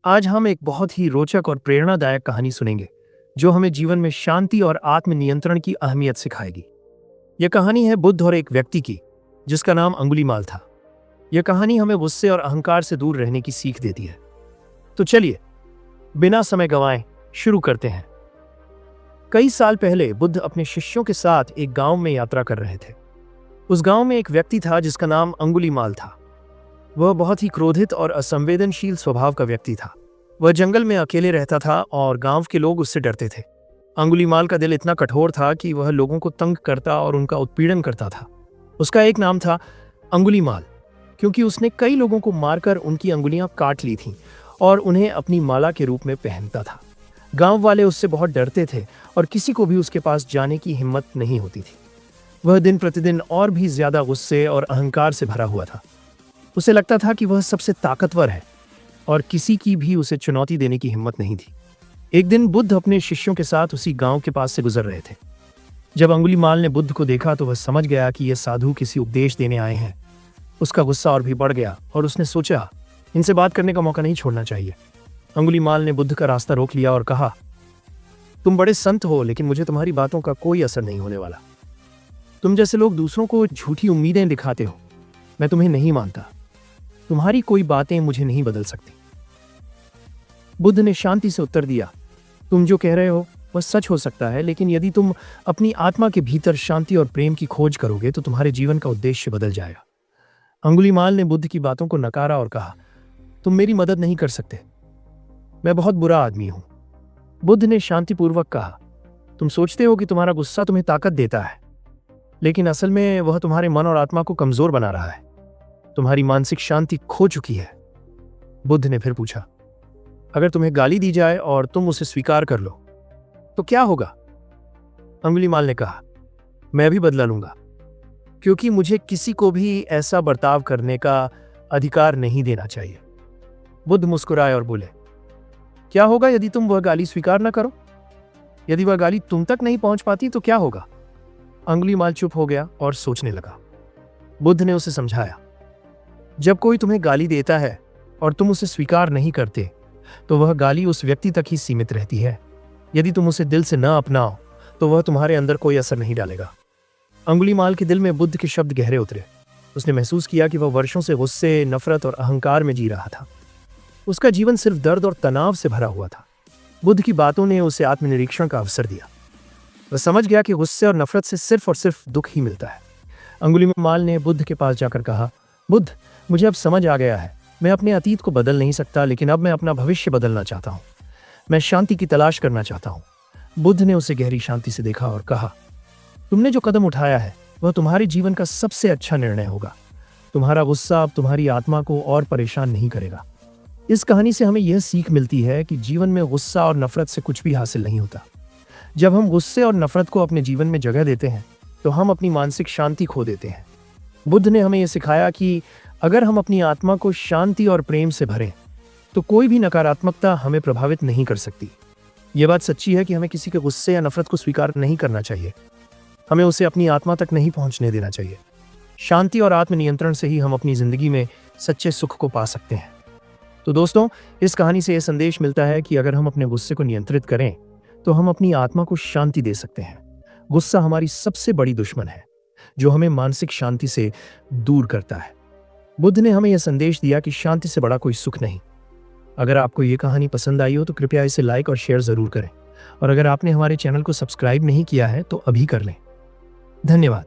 आज हम एक बहुत ही रोचक और प्रेरणादायक कहानी सुनेंगे जो हमें जीवन में शांति और आत्मनियंत्रण की अहमियत सिखाएगी। यह कहानी है बुद्ध और एक व्यक्ति की जिसका नाम अंगुलीमाल था। यह कहानी हमें गुस्से और अहंकार से दूर रहने की सीख देती है। तो चलिए बिना समय गंवाए शुरू करते हैं। कई साल पहले बुद्ध अपने शिष्यों के साथ एक गांव में यात्रा कर रहे थे। उस गांव में एक व्यक्ति था जिसका नाम अंगुलीमाल था। वह बहुत ही क्रोधित और असंवेदनशील स्वभाव का व्यक्ति था। वह जंगल में अकेले रहता था और गांव के लोग उससे डरते थे। अंगुलीमाल का दिल इतना कठोर था कि वह लोगों को तंग करता और उनका उत्पीड़न करता था। उसका एक नाम था अंगुलीमाल, क्योंकि उसने कई लोगों को मारकर उनकी अंगुलियां काट ली थीं और उन्हें अपनी माला के रूप में पहनता था। गांव वाले उससे बहुत डरते थे और किसी को भी उसके पास जाने की हिम्मत नहीं होती थी। वह दिन प्रतिदिन और भी ज्यादा गुस्से और अहंकार से भरा हुआ था। उसे लगता था कि वह सबसे ताकतवर है और किसी की भी उसे चुनौती देने की हिम्मत नहीं थी। एक दिन बुद्ध अपने शिष्यों के साथ उसी गांव के पास से गुजर रहे थे। जब अंगुलीमाल ने बुद्ध को देखा तो वह समझ गया कि यह साधु किसी उपदेश देने आए हैं। उसका गुस्सा और भी बढ़ गया और उसने सोचा, इनसे बात करने का मौका नहीं छोड़ना चाहिए। अंगुलीमाल ने बुद्ध का रास्ता रोक लिया और कहा, तुम बड़े संत हो, लेकिन मुझे तुम्हारी बातों का कोई असर नहीं होने वाला। तुम जैसे लोग दूसरों को झूठी उम्मीदें दिखाते हो। मैं तुम्हें नहीं मानता। तुम्हारी कोई बातें मुझे नहीं बदल सकती। बुद्ध ने शांति से उत्तर दिया, तुम जो कह रहे हो वह सच हो सकता है, लेकिन यदि तुम अपनी आत्मा के भीतर शांति और प्रेम की खोज करोगे तो तुम्हारे जीवन का उद्देश्य बदल जाएगा। अंगुलीमाल ने बुद्ध की बातों को नकारा और कहा, तुम मेरी मदद नहीं कर सकते। मैं बहुत बुरा आदमी हूं। बुद्ध ने शांतिपूर्वक कहा, तुम सोचते हो कि तुम्हारा गुस्सा तुम्हें ताकत देता है, लेकिन असल में वह तुम्हारे मन और आत्मा को कमजोर बना रहा है। तुम्हारी मानसिक शांति खो चुकी है। बुद्ध ने फिर पूछा, अगर तुम्हें गाली दी जाए और तुम उसे स्वीकार कर लो तो क्या होगा? अंगुलीमाल ने कहा, मैं भी बदला लूंगा, क्योंकि मुझे किसी को भी ऐसा बर्ताव करने का अधिकार नहीं देना चाहिए। बुद्ध मुस्कुराए और बोले, क्या होगा यदि तुम वह गाली स्वीकार न करो? यदि वह गाली तुम तक नहीं पहुंच पाती तो क्या होगा? अंगुलीमाल चुप हो गया और सोचने लगा। बुद्ध ने उसे समझाया, जब कोई तुम्हें गाली देता है और तुम उसे स्वीकार नहीं करते तो वह गाली उस व्यक्ति तक ही सीमित रहती है। यदि तुम उसे दिल से न अपनाओ तो वह तुम्हारे अंदर कोई असर नहीं डालेगा। अंगुलीमाल के दिल में बुद्ध के शब्द गहरे उतरे। उसने महसूस किया कि वह वर्षों से गुस्से, नफरत और अहंकार में जी रहा था। उसका जीवन सिर्फ दर्द और तनाव से भरा हुआ था। बुद्ध की बातों ने उसे आत्मनिरीक्षण का अवसर दिया। वह समझ गया कि गुस्से और नफरत से सिर्फ और सिर्फ दुख ही मिलता है। अंगुलीमाल ने बुद्ध के पास जाकर कहा, बुद्ध, मुझे अब समझ आ गया है। मैं अपने अतीत को बदल नहीं सकता, लेकिन अब मैं अपना भविष्य बदलना चाहता हूँ। मैं शांति की तलाश करना चाहता हूँ। बुद्ध ने उसे गहरी शांति से देखा और कहा, तुमने जो कदम उठाया है वह तुम्हारे जीवन का सबसे अच्छा निर्णय होगा। तुम्हारा गुस्सा अब तुम्हारी आत्मा को और परेशान नहीं करेगा। इस कहानी से हमें यह सीख मिलती है कि जीवन में गुस्सा और नफरत से कुछ भी हासिल नहीं होता। जब हम गुस्से और नफरत को अपने जीवन में जगह देते हैं तो हम अपनी मानसिक शांति खो देते हैं। बुद्ध ने हमें यह सिखाया कि अगर हम अपनी आत्मा को शांति और प्रेम से भरें तो कोई भी नकारात्मकता हमें प्रभावित नहीं कर सकती। यह बात सच्ची है कि हमें किसी के गुस्से या नफरत को स्वीकार नहीं करना चाहिए। हमें उसे अपनी आत्मा तक नहीं पहुंचने देना चाहिए। शांति और आत्मनियंत्रण से ही हम अपनी जिंदगी में सच्चे सुख को पा सकते हैं। तो दोस्तों, इस कहानी से यह संदेश मिलता है कि अगर हम अपने गुस्से को नियंत्रित करें तो हम अपनी आत्मा को शांति दे सकते हैं। गुस्सा हमारी सबसे बड़ी दुश्मन है जो हमें मानसिक शांति से दूर करता है। बुद्ध ने हमें यह संदेश दिया कि शांति से बड़ा कोई सुख नहीं। अगर आपको ये कहानी पसंद आई हो तो कृपया इसे लाइक और शेयर जरूर करें। और अगर आपने हमारे चैनल को सब्सक्राइब नहीं किया है तो अभी कर लें। धन्यवाद।